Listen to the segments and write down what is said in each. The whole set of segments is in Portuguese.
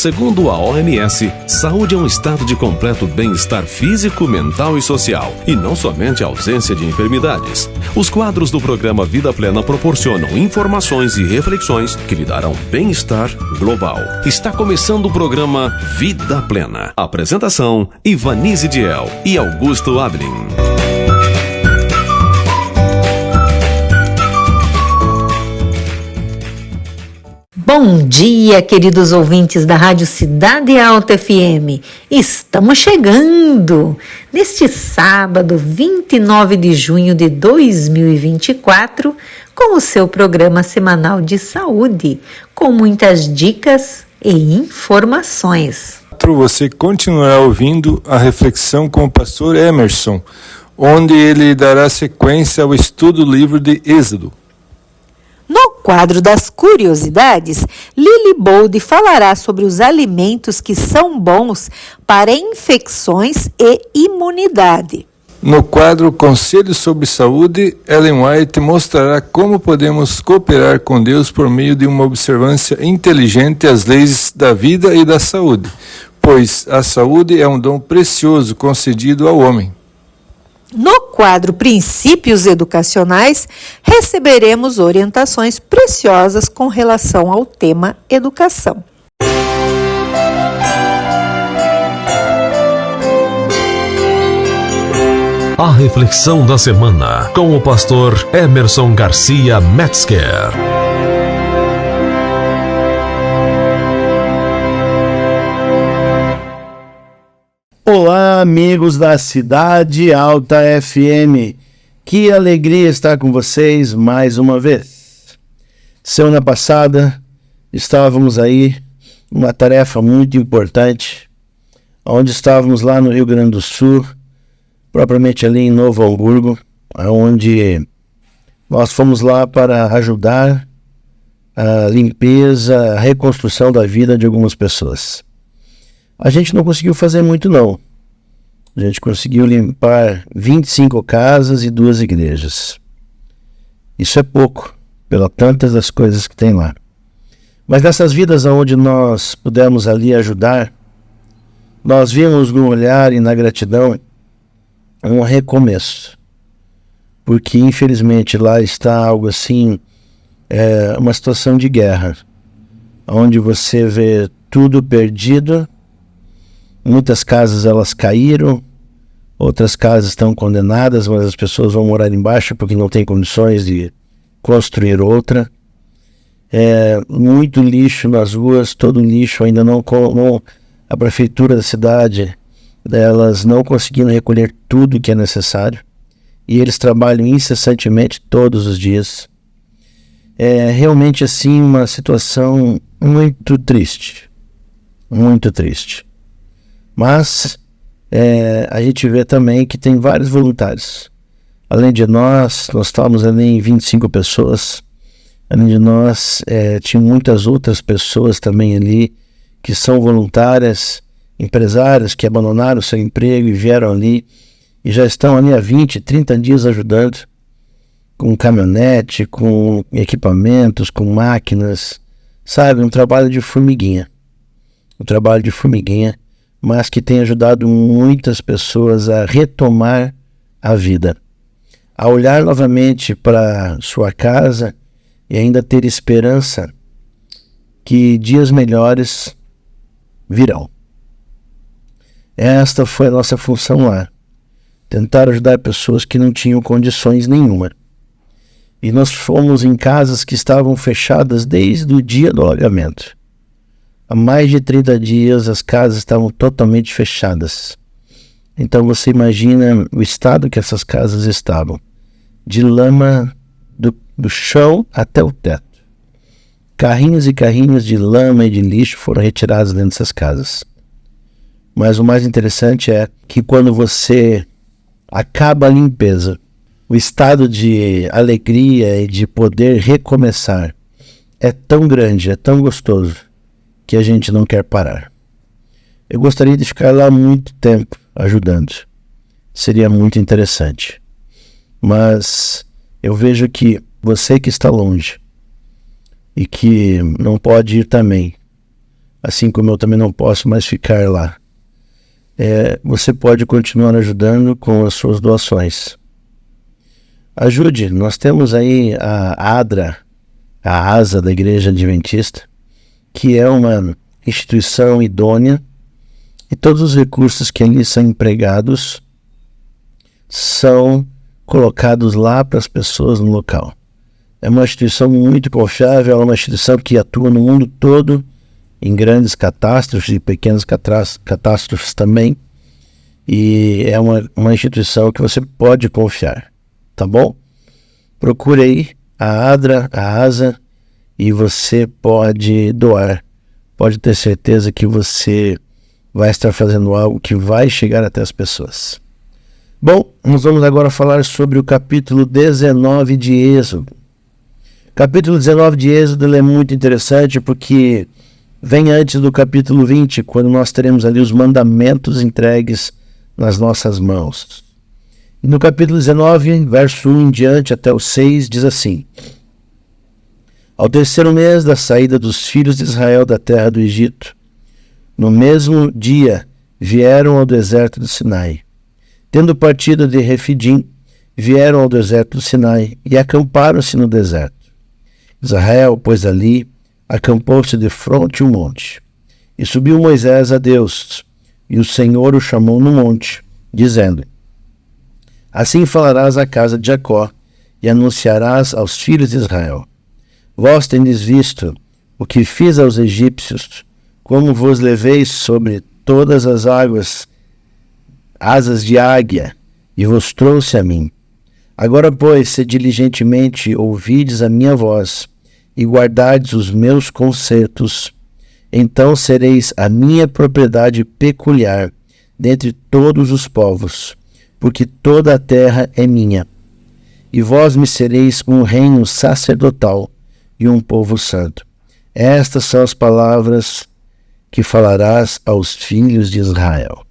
Segundo a OMS, saúde é um estado de completo bem-estar físico, mental e social, e não somente a ausência de enfermidades. Os quadros do programa Vida Plena proporcionam informações e reflexões que lhe darão bem-estar global. Está começando o programa Vida Plena. Apresentação: Ivanise Diel e Augusto Ablin. Bom dia, queridos ouvintes da Rádio Cidade Alta FM. Estamos chegando neste sábado, 29 de junho de 2024, com o seu programa semanal de saúde, com muitas dicas e informações. Você continuará ouvindo a reflexão com o pastor Emerson, onde ele dará sequência ao estudo do livro de Êxodo. No quadro das curiosidades, Lili Bold falará sobre os alimentos que são bons para infecções e imunidade. No quadro Conselhos sobre Saúde, Ellen White mostrará como podemos cooperar com Deus por meio de uma observância inteligente às leis da vida e da saúde, pois a saúde é um dom precioso concedido ao homem. No quadro Princípios Educacionais, receberemos orientações preciosas com relação ao tema educação. A reflexão da semana com o pastor Emerson Garcia Metzger. Olá, amigos da Cidade Alta FM. Que alegria estar com vocês mais uma vez. Semana passada estávamos aí numa tarefa muito importante, onde estávamos lá no Rio Grande do Sul, propriamente ali em Novo Hamburgo, onde nós fomos lá para ajudar a limpeza, a reconstrução da vida de algumas pessoas. A gente não conseguiu fazer muito, não. A gente conseguiu limpar 25 casas e 2 igrejas. Isso é pouco, pelas tantas das coisas que tem lá. Mas nessas vidas onde nós pudemos ali ajudar, nós vimos no olhar e na gratidão um recomeço. Porque, infelizmente, lá está algo assim, uma situação de guerra, onde você vê tudo perdido. Muitas casas elas caíram, outras casas estão condenadas, mas as pessoas vão morar embaixo porque não tem condições de construir outra. Muito lixo nas ruas, todo lixo ainda não a prefeitura da cidade, elas não conseguiram recolher tudo que é necessário e eles trabalham incessantemente todos os dias. É realmente assim uma situação muito triste, muito triste. Mas a gente vê também que tem vários voluntários. Além de nós estávamos ali em 25 pessoas. Além de nós, tinha muitas outras pessoas também ali que são voluntárias, empresários que abandonaram seu emprego e vieram ali e já estão ali há 20, 30 dias ajudando com caminhonete, com equipamentos, com máquinas. Sabe, um trabalho de formiguinha. Um trabalho de formiguinha, mas que tem ajudado muitas pessoas a retomar a vida, a olhar novamente para sua casa e ainda ter esperança que dias melhores virão. Esta foi a nossa função lá, tentar ajudar pessoas que não tinham condições nenhuma. E nós fomos em casas que estavam fechadas desde o dia do alagamento. Há mais de 30 dias as casas estavam totalmente fechadas. Então você imagina o estado que essas casas estavam. De lama do chão até o teto. Carrinhos e carrinhos de lama e de lixo foram retirados dentro dessas casas. Mas o mais interessante é que quando você acaba a limpeza, o estado de alegria e de poder recomeçar é tão grande, é tão gostoso, que a gente não quer parar. Eu gostaria de ficar lá muito tempo ajudando. Seria muito interessante. Mas eu vejo que você que está longe e que não pode ir também, assim como eu também não posso mais ficar lá. Você pode continuar ajudando com as suas doações. Ajude, nós temos aí a ADRA, a ASA da Igreja Adventista, que é uma instituição idônea, e todos os recursos que ali são empregados são colocados lá para as pessoas no local. É uma instituição muito confiável, é uma instituição que atua no mundo todo, em grandes catástrofes e pequenas catástrofes também, e é uma instituição que você pode confiar, tá bom? Procure aí a ADRA, a ASA, e você pode doar. Pode ter certeza que você vai estar fazendo algo que vai chegar até as pessoas. Bom, nós vamos agora falar sobre o capítulo 19 de Êxodo. O capítulo 19 de Êxodo é muito interessante porque vem antes do capítulo 20, quando nós teremos ali os mandamentos entregues nas nossas mãos. E no capítulo 19, verso 1 em diante até o 6, diz assim: Ao terceiro mês da saída dos filhos de Israel da terra do Egito, no mesmo dia vieram ao deserto do Sinai. Tendo partido de Refidim, vieram ao deserto do Sinai e acamparam-se no deserto. Israel, pois ali, acampou-se defronte um monte. E subiu Moisés a Deus, e o Senhor o chamou no monte, dizendo: Assim falarás à casa de Jacó, e anunciarás aos filhos de Israel: Vós tendes visto o que fiz aos egípcios, como vos levei sobre todas as águas, asas de águia, e vos trouxe a mim. Agora, pois, se diligentemente ouvides a minha voz, e guardardes os meus concertos, então sereis a minha propriedade peculiar dentre todos os povos, porque toda a terra é minha. E vós me sereis um reino sacerdotal e um povo santo. Estas são as palavras que falarás aos filhos de Israel.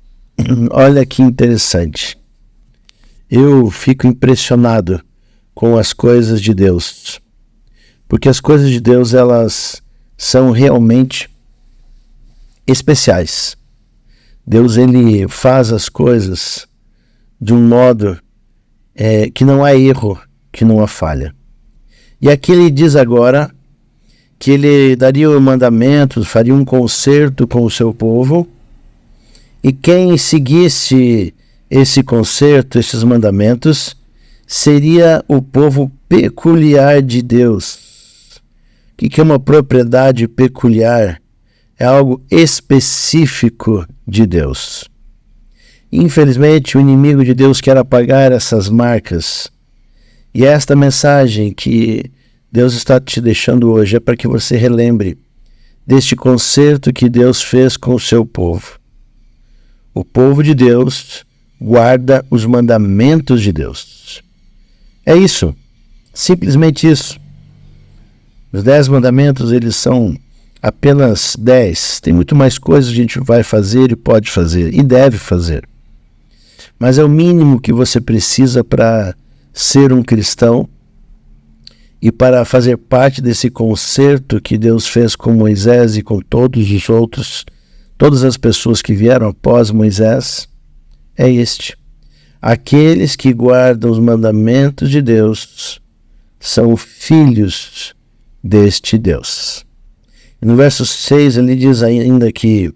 Olha que interessante. Eu fico impressionado com as coisas de Deus, porque as coisas de Deus, elas são realmente especiais. Deus, ele faz as coisas de um modo que não há erro, que não há falha. E aqui ele diz agora que ele daria o mandamento, faria um concerto com o seu povo, e quem seguisse esse concerto, esses mandamentos, seria o povo peculiar de Deus. O que é uma propriedade peculiar? É algo específico de Deus. Infelizmente, o inimigo de Deus quer apagar essas marcas. E esta mensagem que Deus está te deixando hoje é para que você relembre deste concerto que Deus fez com o seu povo. O povo de Deus guarda os mandamentos de Deus. É isso, simplesmente isso. Os 10 mandamentos, eles são apenas 10. Tem muito mais coisas que a gente vai fazer e pode fazer e deve fazer. Mas é o mínimo que você precisa para ser um cristão e para fazer parte desse concerto que Deus fez com Moisés e com todos os outros, todas as pessoas que vieram após Moisés, é este: aqueles que guardam os mandamentos de Deus são filhos deste Deus. E no verso 6 ele diz ainda que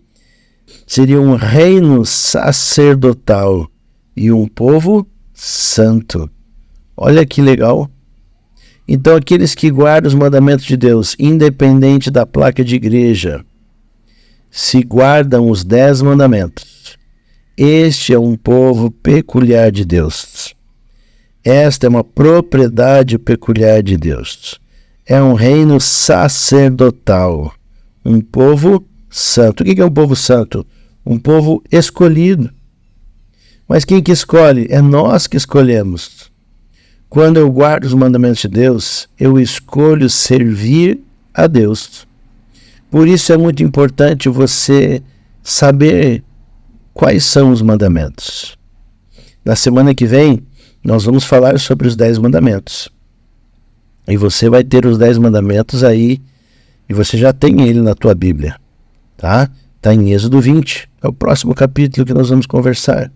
seria um reino sacerdotal e um povo santo. Olha que legal. Então aqueles que guardam os mandamentos de Deus, independente da placa de igreja, se guardam os 10 mandamentos, este é um povo peculiar de Deus. Esta é uma propriedade peculiar de Deus. É um reino sacerdotal, um povo santo. O que é um povo santo? Um povo escolhido. Mas quem que escolhe? É nós que escolhemos. Quando eu guardo os mandamentos de Deus, eu escolho servir a Deus. Por isso é muito importante você saber quais são os mandamentos. Na semana que vem, nós vamos falar sobre os 10 mandamentos. E você vai ter os 10 mandamentos aí, e você já tem ele na tua Bíblia. tá? Está em Êxodo 20, é o próximo capítulo que nós vamos conversar.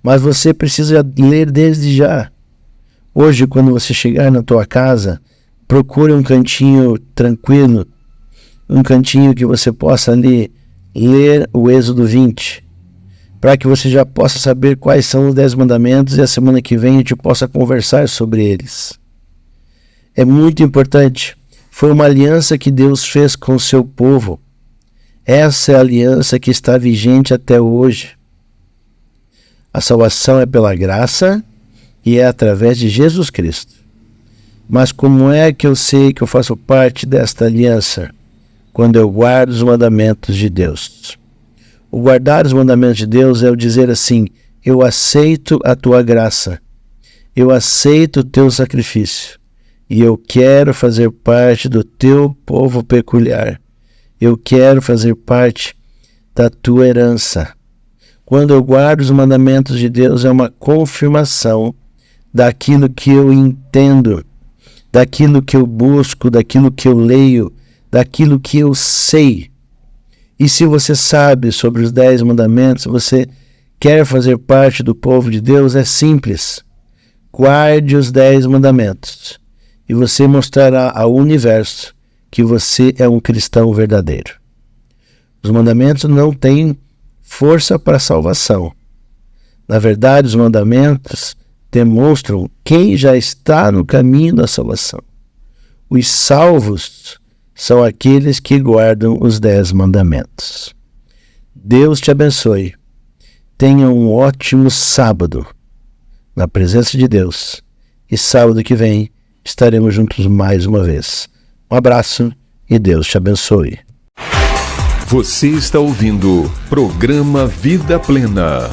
Mas você precisa ler desde já. Hoje, quando você chegar na tua casa, procure um cantinho tranquilo, um cantinho que você possa ali ler o Êxodo 20, para que você já possa saber quais são os 10 mandamentos e a semana que vem a gente possa conversar sobre eles. É muito importante. Foi uma aliança que Deus fez com o seu povo. Essa é a aliança que está vigente até hoje. A salvação é pela graça e é através de Jesus Cristo. Mas como é que eu sei que eu faço parte desta aliança? Quando eu guardo os mandamentos de Deus. O guardar os mandamentos de Deus é o dizer assim: eu aceito a tua graça, eu aceito o teu sacrifício, e eu quero fazer parte do teu povo peculiar. Eu quero fazer parte da tua herança. Quando eu guardo os mandamentos de Deus, é uma confirmação daquilo que eu entendo, daquilo que eu busco, daquilo que eu leio, daquilo que eu sei. E se você sabe sobre os 10 mandamentos, você quer fazer parte do povo de Deus, é simples. Guarde os 10 mandamentos e você mostrará ao universo que você é um cristão verdadeiro. Os mandamentos não têm força para a salvação. Na verdade, os mandamentos demonstram quem já está no caminho da salvação. Os salvos são aqueles que guardam os 10 mandamentos. Deus te abençoe. Tenha um ótimo sábado na presença de Deus. E sábado que vem estaremos juntos mais uma vez. Um abraço e Deus te abençoe. Você está ouvindo Programa Vida Plena.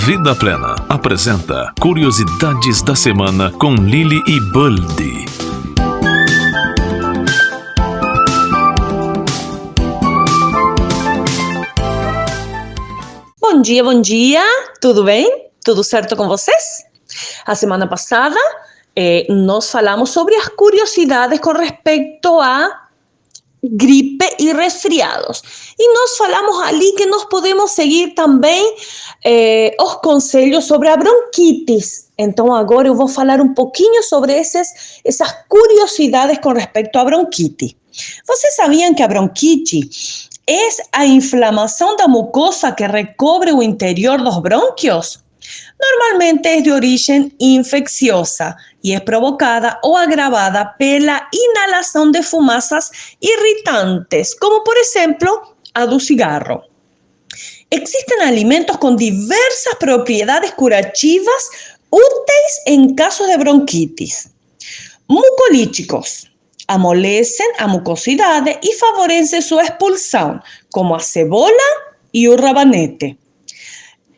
Vida Plena apresenta Curiosidades da Semana com Lili e Buldi. Bom dia, tudo bem? Tudo certo com vocês? A semana passada nós falamos sobre as curiosidades com respeito a gripe e resfriados. E nós falamos ali que nós podemos seguir também os conselhos sobre a bronquites. Então agora eu vou falar um pouquinho sobre essas curiosidades com respeito à bronquite. Vocês sabiam que a bronquite é a inflamação da mucosa que recobre o interior dos brônquios? Normalmente es de origen infecciosa y es provocada o agravada pela inhalación de fumaças irritantes, como por ejemplo a do cigarro. Existen alimentos con diversas propiedades curativas úteis en casos de bronquitis. Mucolíticos amolecen a mucosidade y favorecen su expulsión, como a cebola y o rabanete.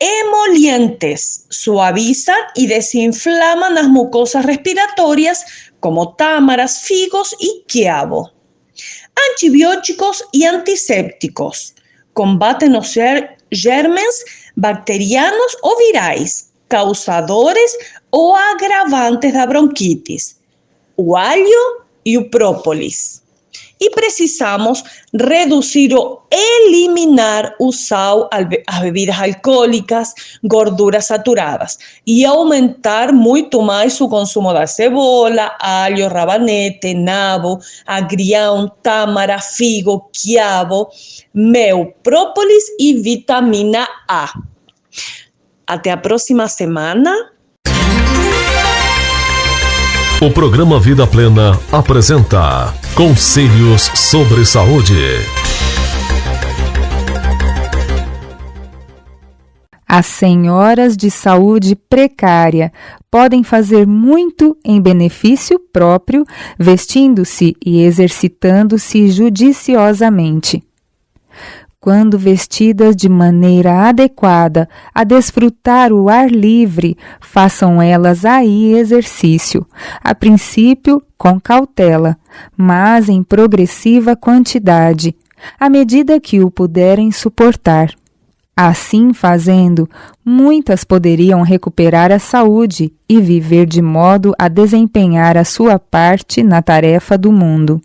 Emolientes suavizan y desinflaman las mucosas respiratorias como támaras, figos y quiabo. Antibióticos y antisépticos combaten los gérmenes bacterianos o virais, causadores o agravantes da bronquitis. O alho e o própolis. E precisamos reduzir ou eliminar o sal, as bebidas alcoólicas, gorduras saturadas e aumentar muito mais o consumo da cebola, alho, rabanete, nabo, agrião, tâmara, figo, quiabo, mel, própolis e vitamina A. Até a próxima semana. O programa Vida Plena apresenta Conselhos sobre Saúde. As senhoras de saúde precária podem fazer muito em benefício próprio, vestindo-se e exercitando-se judiciosamente. Quando vestidas de maneira adequada a desfrutar o ar livre, façam elas aí exercício, a princípio com cautela, mas em progressiva quantidade, à medida que o puderem suportar. Assim fazendo, muitas poderiam recuperar a saúde e viver de modo a desempenhar a sua parte na tarefa do mundo.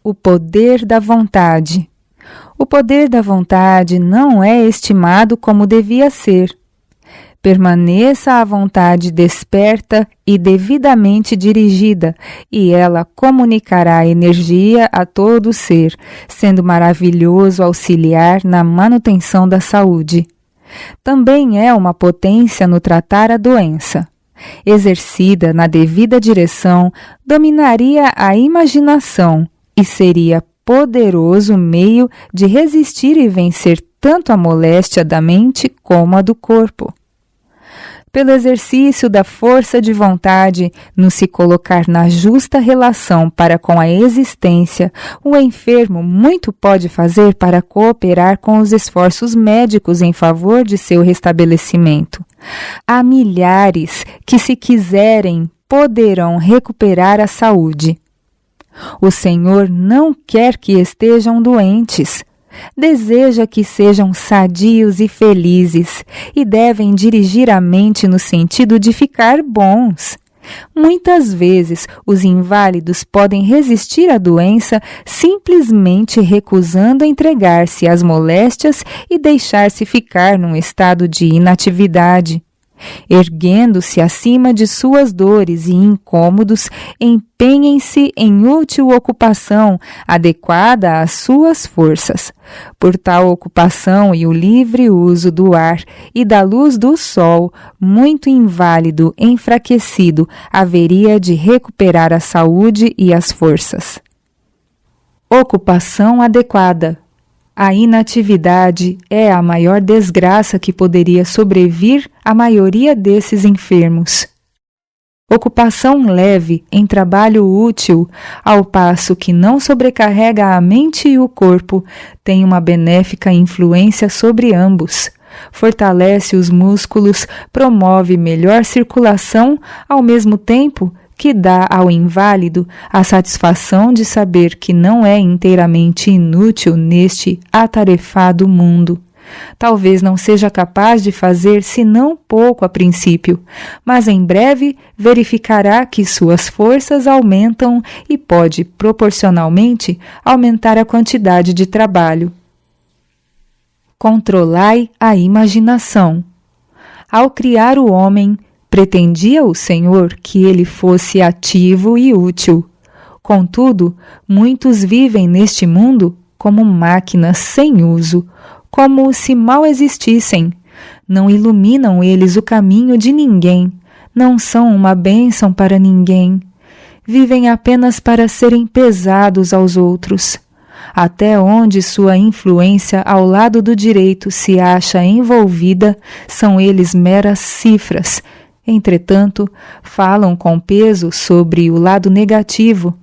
O poder da vontade. O poder da vontade não é estimado como devia ser. Permaneça a vontade desperta e devidamente dirigida, e ela comunicará energia a todo o ser, sendo maravilhoso auxiliar na manutenção da saúde. Também é uma potência no tratar a doença. Exercida na devida direção, dominaria a imaginação e seria poderoso meio de resistir e vencer tanto a moléstia da mente como a do corpo. Pelo exercício da força de vontade, no se colocar na justa relação para com a existência, o enfermo muito pode fazer para cooperar com os esforços médicos em favor de seu restabelecimento. Há milhares que, se quiserem, poderão recuperar a saúde. O Senhor não quer que estejam doentes. Deseja que sejam sadios e felizes e devem dirigir a mente no sentido de ficar bons. Muitas vezes, os inválidos podem resistir à doença simplesmente recusando entregar-se às moléstias e deixar-se ficar num estado de inatividade. Erguendo-se acima de suas dores e incômodos, empenhem-se em útil ocupação, adequada às suas forças. Por tal ocupação e o livre uso do ar e da luz do sol, muito inválido, enfraquecido, haveria de recuperar a saúde e as forças. Ocupação adequada. A inatividade é a maior desgraça que poderia sobrevir à maioria desses enfermos. Ocupação leve em trabalho útil, ao passo que não sobrecarrega a mente e o corpo, tem uma benéfica influência sobre ambos. Fortalece os músculos, promove melhor circulação, ao mesmo tempo que dá ao inválido a satisfação de saber que não é inteiramente inútil neste atarefado mundo. Talvez não seja capaz de fazer senão pouco a princípio, mas em breve verificará que suas forças aumentam e pode, proporcionalmente, aumentar a quantidade de trabalho. Controlai a imaginação. Ao criar o homem, pretendia o Senhor que ele fosse ativo e útil. Contudo, muitos vivem neste mundo como máquinas sem uso, como se mal existissem. Não iluminam eles o caminho de ninguém, não são uma bênção para ninguém. Vivem apenas para serem pesados aos outros. Até onde sua influência ao lado do direito se acha envolvida, são eles meras cifras. Entretanto, falam com peso sobre o lado negativo.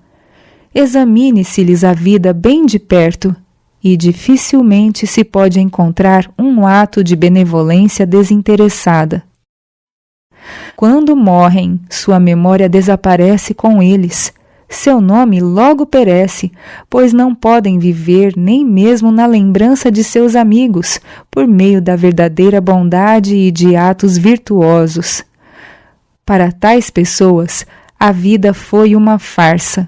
Examine-se-lhes a vida bem de perto, e dificilmente se pode encontrar um ato de benevolência desinteressada. Quando morrem, sua memória desaparece com eles. Seu nome logo perece, pois não podem viver nem mesmo na lembrança de seus amigos, por meio da verdadeira bondade e de atos virtuosos. Para tais pessoas, a vida foi uma farsa.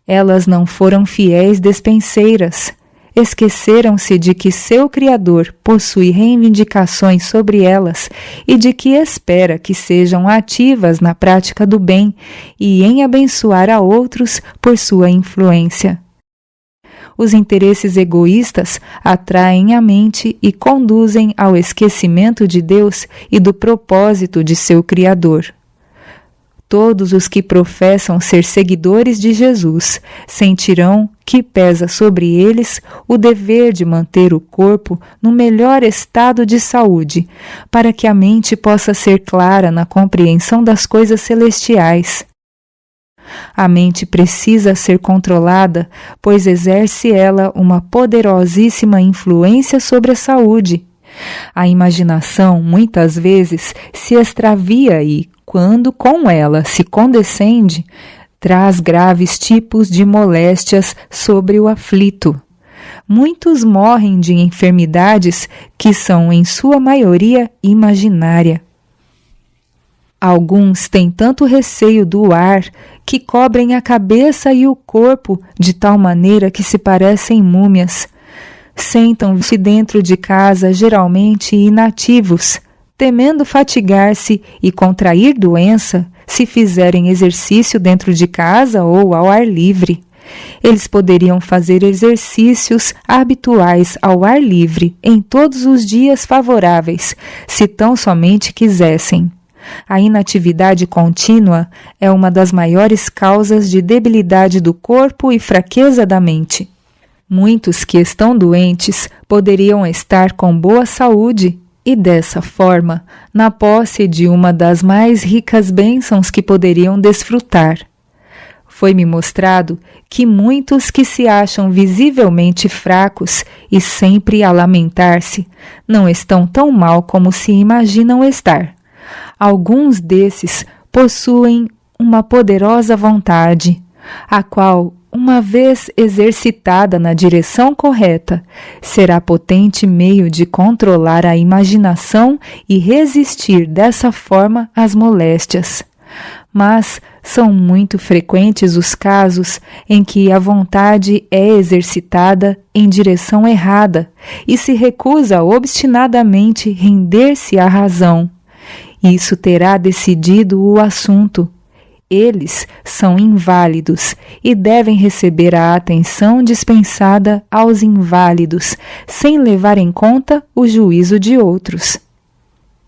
Elas não foram fiéis despenseiras. Esqueceram-se de que seu Criador possui reivindicações sobre elas e de que espera que sejam ativas na prática do bem e em abençoar a outros por sua influência. Os interesses egoístas atraem a mente e conduzem ao esquecimento de Deus e do propósito de seu Criador. Todos os que professam ser seguidores de Jesus sentirão que pesa sobre eles o dever de manter o corpo no melhor estado de saúde, para que a mente possa ser clara na compreensão das coisas celestiais. A mente precisa ser controlada, pois exerce ela uma poderosíssima influência sobre a saúde. A imaginação, muitas vezes, se extravia e, quando com ela se condescende, traz graves tipos de moléstias sobre o aflito. muitos morrem de enfermidades que são, em sua maioria, imaginária. Alguns têm tanto receio do ar que cobrem a cabeça e o corpo de tal maneira que se parecem múmias. Sentam-se dentro de casa, geralmente inativos, temendo fatigar-se e contrair doença se fizerem exercício dentro de casa ou ao ar livre. Eles poderiam fazer exercícios habituais ao ar livre em todos os dias favoráveis, se tão somente quisessem. A inatividade contínua é uma das maiores causas de debilidade do corpo e fraqueza da mente. Muitos que estão doentes poderiam estar com boa saúde e, dessa forma, na posse de uma das mais ricas bênçãos que poderiam desfrutar. Foi-me mostrado que muitos que se acham visivelmente fracos e sempre a lamentar-se não estão tão mal como se imaginam estar. Alguns desses possuem uma poderosa vontade, a qual, uma vez exercitada na direção correta, será potente meio de controlar a imaginação e resistir dessa forma às moléstias. Mas são muito frequentes os casos em que a vontade é exercitada em direção errada e se recusa obstinadamente render-se à razão. Isso terá decidido o assunto. Eles são inválidos e devem receber a atenção dispensada aos inválidos, sem levar em conta o juízo de outros.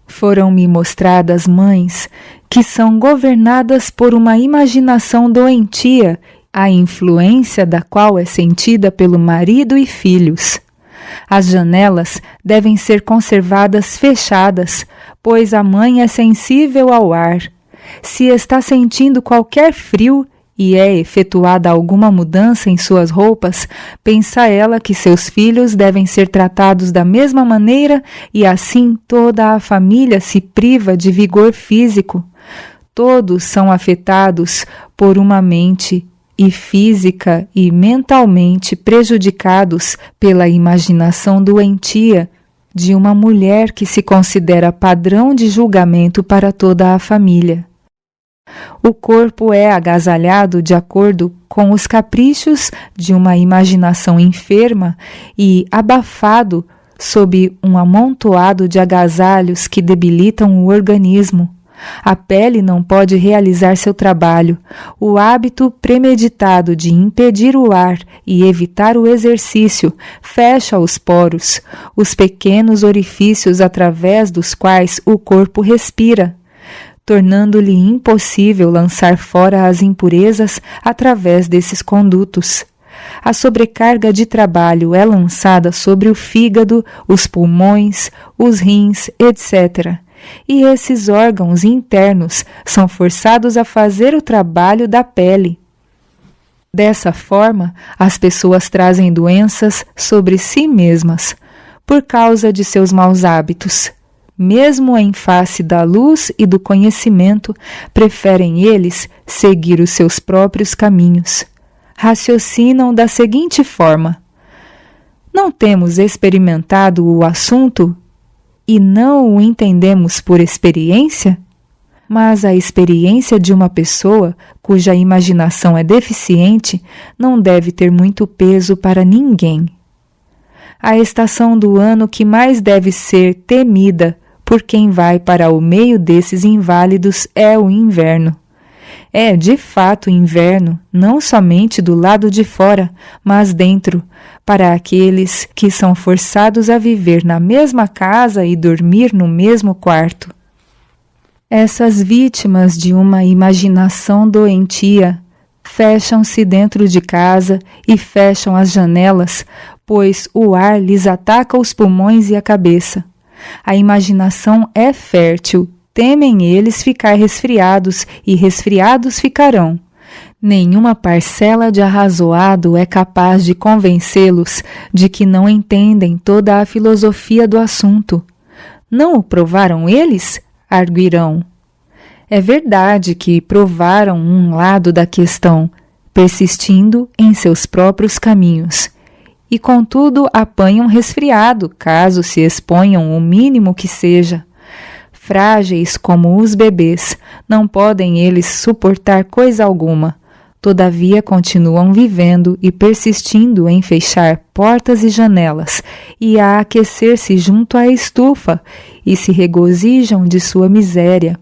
Foram-me mostradas mães que são governadas por uma imaginação doentia, a influência da qual é sentida pelo marido e filhos. As janelas devem ser conservadas fechadas, pois a mãe é sensível ao ar. Se está sentindo qualquer frio e é efetuada alguma mudança em suas roupas, pensa ela que seus filhos devem ser tratados da mesma maneira e assim toda a família se priva de vigor físico. Todos são afetados por uma mente e física e mentalmente prejudicados pela imaginação doentia de uma mulher que se considera padrão de julgamento para toda a família. O corpo é agasalhado de acordo com os caprichos de uma imaginação enferma e abafado sob um amontoado de agasalhos que debilitam o organismo. A pele não pode realizar seu trabalho. O hábito premeditado de impedir o ar e evitar o exercício fecha os poros, os pequenos orifícios através dos quais o corpo respira, tornando-lhe impossível lançar fora as impurezas através desses condutos. A sobrecarga de trabalho é lançada sobre o fígado, os pulmões, os rins, etc., e esses órgãos internos são forçados a fazer o trabalho da pele. Dessa forma, as pessoas trazem doenças sobre si mesmas, por causa de seus maus hábitos. Mesmo em face da luz e do conhecimento, preferem eles seguir os seus próprios caminhos. Raciocinam da seguinte forma: não temos experimentado o assunto e não o entendemos por experiência? Mas a experiência de uma pessoa cuja imaginação é deficiente não deve ter muito peso para ninguém. A estação do ano que mais deve ser temida por quem vai para o meio desses inválidos é o inverno. É, de fato, inverno, não somente do lado de fora, mas dentro, para aqueles que são forçados a viver na mesma casa e dormir no mesmo quarto. Essas vítimas de uma imaginação doentia fecham-se dentro de casa e fecham as janelas, pois o ar lhes ataca os pulmões e a cabeça. A imaginação é fértil. Temem eles ficar resfriados, e resfriados ficarão. Nenhuma parcela de arrazoado é capaz de convencê-los de que não entendem toda a filosofia do assunto. Não o provaram eles? Arguirão. É verdade que provaram um lado da questão, persistindo em seus próprios caminhos. e contudo apanham resfriado, caso se exponham o mínimo que seja. Frágeis como os bebês, não podem eles suportar coisa alguma. Todavia continuam vivendo e persistindo em fechar portas e janelas e a aquecer-se junto à estufa e se regozijam de sua miséria.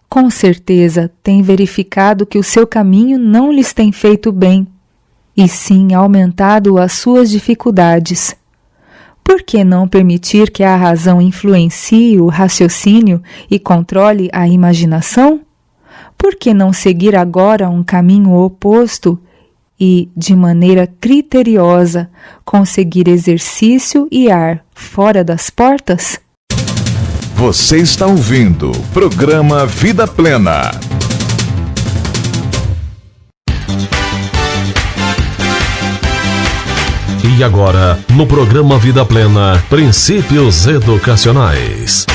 Com certeza têm verificado que o seu caminho não lhes tem feito bem, e sim aumentado as suas dificuldades. Por que não permitir que a razão influencie o raciocínio e controle a imaginação? Por que não seguir agora um caminho oposto e, de maneira criteriosa, conseguir exercício e ar fora das portas? Você está ouvindo o programa Vida Plena. E agora, no programa Vida Plena, Princípios Educacionais.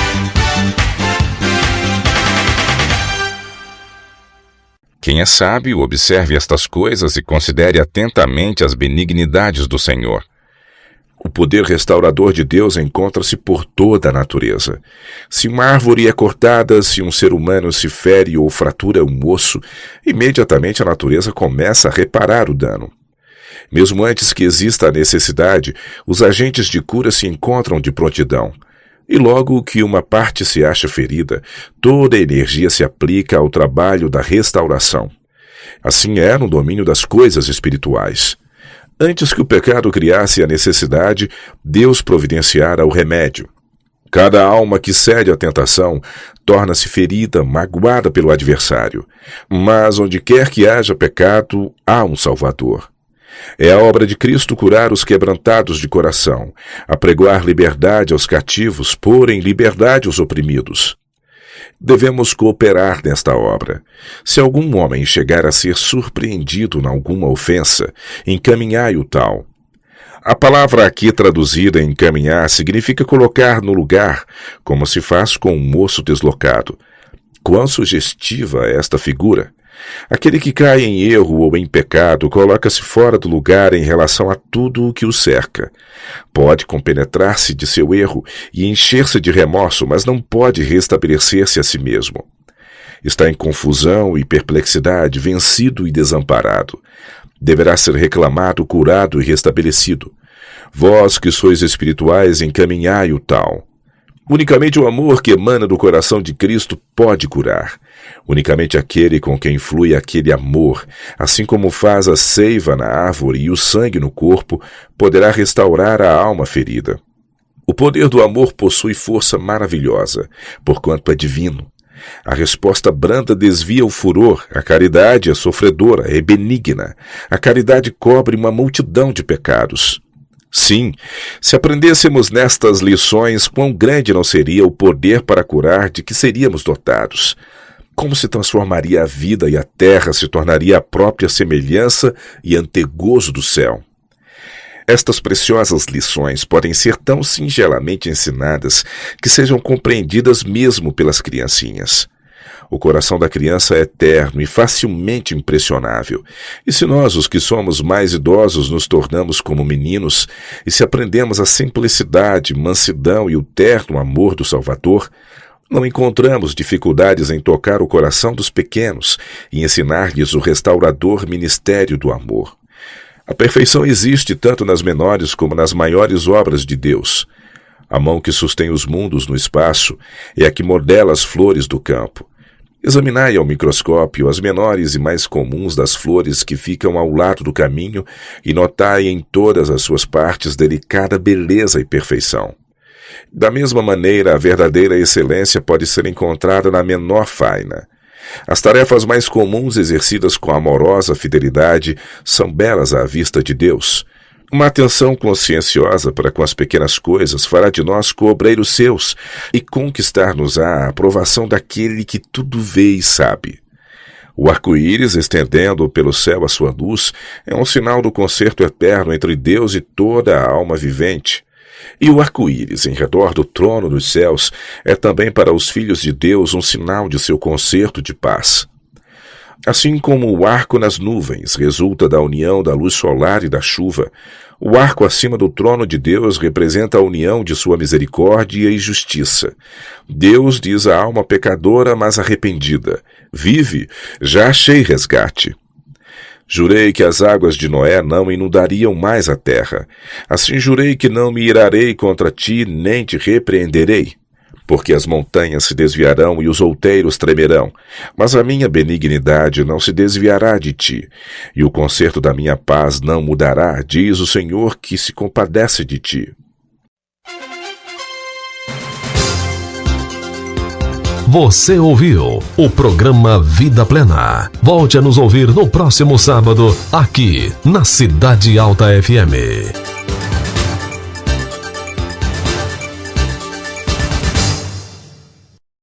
Quem é sábio, observe estas coisas e considere atentamente as benignidades do Senhor. O poder restaurador de Deus encontra-se por toda a natureza. Se uma árvore é cortada, se um ser humano se fere ou fratura um osso, imediatamente a natureza começa a reparar o dano. Mesmo antes que exista a necessidade, os agentes de cura se encontram de prontidão. E logo que uma parte se acha ferida, toda a energia se aplica ao trabalho da restauração. Assim é no domínio das coisas espirituais. Antes que o pecado criasse a necessidade, Deus providenciara o remédio. Cada alma que cede à tentação torna-se ferida, magoada pelo adversário. Mas onde quer que haja pecado, há um Salvador. É a obra de Cristo curar os quebrantados de coração, apregoar liberdade aos cativos, pôr em liberdade os oprimidos. Devemos cooperar nesta obra. Se algum homem chegar a ser surpreendido em alguma ofensa, encaminhai-o tal. A palavra aqui traduzida encaminhar significa colocar no lugar, como se faz com um moço deslocado. Quão sugestiva é esta figura! Aquele que cai em erro ou em pecado coloca-se fora do lugar em relação a tudo o que o cerca. Pode compenetrar-se de seu erro e encher-se de remorso, mas não pode restabelecer-se a si mesmo. Está em confusão e perplexidade, vencido e desamparado. Deverá ser reclamado, curado e restabelecido. Vós que sois espirituais, encaminhai o tal. Unicamente o amor que emana do coração de Cristo pode curar. Unicamente aquele com quem flui aquele amor, assim como faz a seiva na árvore e o sangue no corpo, poderá restaurar a alma ferida. O poder do amor possui força maravilhosa, porquanto é divino. A resposta branda desvia o furor, a caridade é sofredora, é benigna. A caridade cobre uma multidão de pecados. Sim, se aprendêssemos nestas lições, quão grande não seria o poder para curar de que seríamos dotados. Como se transformaria a vida e a terra se tornaria a própria semelhança e antegozo do céu. Estas preciosas lições podem ser tão singelamente ensinadas que sejam compreendidas mesmo pelas criancinhas. O coração da criança é eterno e facilmente impressionável. E se nós, os que somos mais idosos, nos tornamos como meninos, e se aprendemos a simplicidade, mansidão e o terno amor do Salvador, não encontramos dificuldades em tocar o coração dos pequenos e ensinar-lhes o restaurador ministério do amor. A perfeição existe tanto nas menores como nas maiores obras de Deus. A mão que sustém os mundos no espaço é a que modela as flores do campo. Examinai ao microscópio as menores e mais comuns das flores que ficam ao lado do caminho e notai em todas as suas partes delicada beleza e perfeição. Da mesma maneira, a verdadeira excelência pode ser encontrada na menor faina. As tarefas mais comuns exercidas com amorosa fidelidade são belas à vista de Deus. Uma atenção conscienciosa para com as pequenas coisas fará de nós coobreiros seus e conquistar-nos-á a aprovação daquele que tudo vê e sabe. O arco-íris, estendendo pelo céu a sua luz, é um sinal do concerto eterno entre Deus e toda a alma vivente. E o arco-íris, em redor do trono dos céus, é também para os filhos de Deus um sinal de seu concerto de paz. Assim como o arco nas nuvens resulta da união da luz solar e da chuva, o arco acima do trono de Deus representa a união de sua misericórdia e justiça. Deus diz à alma pecadora, mas arrependida: vive, já achei resgate. Jurei que as águas de Noé não inundariam mais a terra. Assim jurei que não me irarei contra ti, nem te repreenderei. Porque as montanhas se desviarão e os outeiros tremerão, mas a minha benignidade não se desviará de ti, e o conserto da minha paz não mudará, diz o Senhor que se compadece de ti. Você ouviu o programa Vida Plena. Volte a nos ouvir no próximo sábado, aqui na Cidade Alta FM.